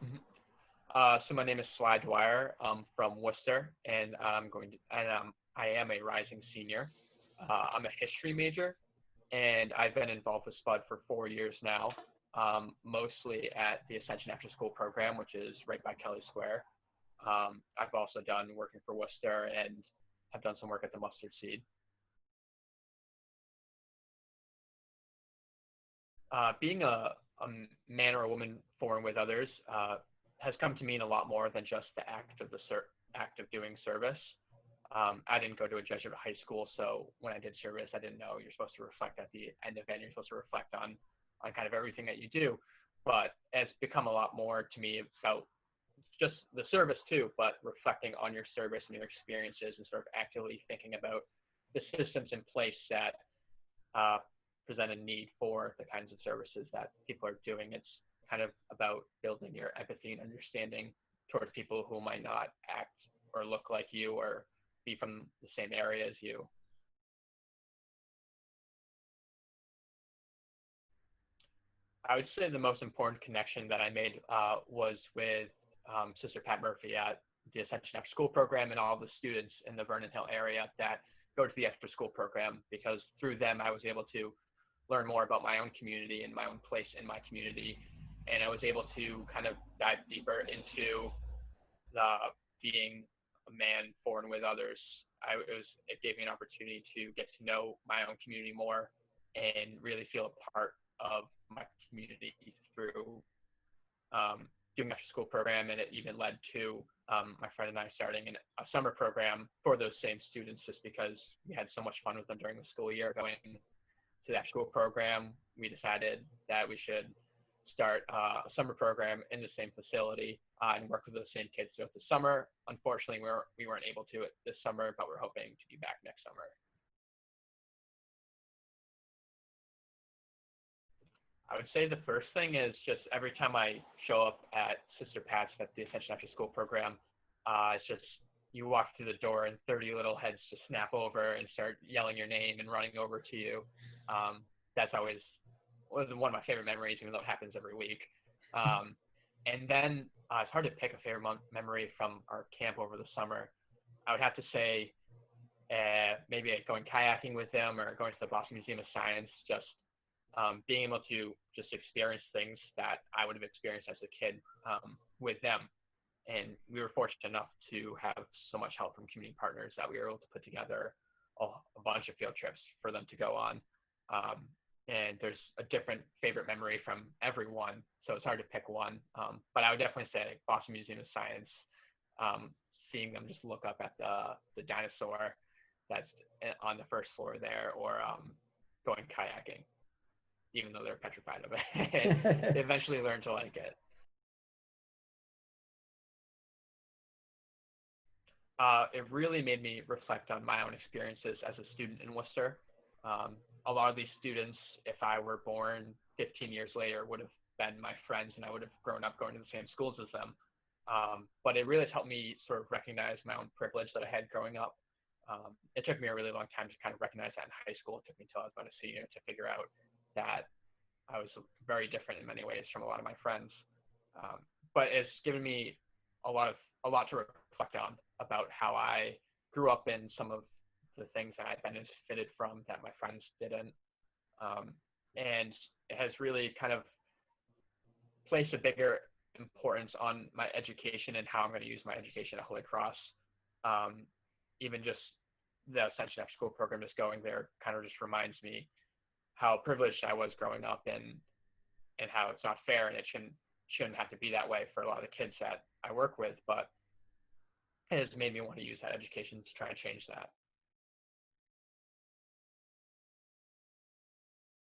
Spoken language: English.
Mhm. So my name is Dwyer. I'm from Worcester, and I am a rising senior. I'm a history major, and I've been involved with SPUD for 4 years now, mostly at the Ascension After School program, which is right by Kelly Square. I've also done working for Worcester and have done some work at the Mustard Seed. Being a man or a woman foreign with others has come to mean a lot more than just the act of doing service. I didn't go to a Jesuit high school, so when I did service, I didn't know you're supposed to reflect at the end of it. You're supposed to reflect on kind of everything that you do, but it's become a lot more to me about just the service too, but reflecting on your service and your experiences and sort of actively thinking about the systems in place that uh, present a need for the kinds of services that people are doing. It's kind of about building your empathy and understanding towards people who might not act or look like you or be from the same area as you. I would say the most important connection that I made was with Sister Pat Murphy at the Ascension After School program and all the students in the Vernon Hill area that go to the after school program, because through them I was able to learn more about my own community and my own place in my community. And I was able to kind of dive deeper into being a man born with others. It gave me an opportunity to get to know my own community more and really feel a part of my community through doing after school program. And it even led to my friend and I starting a summer program for those same students, just because we had so much fun with them during the school year going to the after school program. We decided that we should start a summer program in the same facility and work with those same kids throughout the summer. Unfortunately, we weren't able to this summer, but we're hoping to be back next summer. I would say the first thing is just every time I show up at Sister Pat's at the Ascension After School program, it's just you walk through the door and 30 little heads just snap over and start yelling your name and running over to you. That's always was one of my favorite memories, even though it happens every week. Um, and then it's hard to pick a favorite memory from our camp over the summer. I would have to say maybe going kayaking with them or going to the Boston Museum of Science, just being able to just experience things that I would have experienced as a kid with them. And we were fortunate enough to have so much help from community partners that we were able to put together a bunch of field trips for them to go on. And there's a different favorite memory from everyone, so it's hard to pick one. But I would definitely say Boston Museum of Science, seeing them just look up at the dinosaur that's on the first floor there, or going kayaking, even though they're petrified of it. They eventually learn to like it. It really made me reflect on my own experiences as a student in Worcester. A lot of these students, if I were born 15 years later, would have been my friends and I would have grown up going to the same schools as them. But it really helped me sort of recognize my own privilege that I had growing up. It took me a really long time to kind of recognize that in high school. It took me until I was about a senior to figure out that I was very different in many ways from a lot of my friends. But it's given me a lot to reflect on about how I grew up in some of the things that I benefited from that my friends didn't. Um, and it has really kind of placed a bigger importance on my education and how I'm going to use my education at Holy Cross. Um, Even just the Ascension After School program, just going there kind of just reminds me how privileged I was growing up, and how it's not fair and it shouldn't have to be that way for a lot of the kids that I work with. But it has made me want to use that education to try and change that.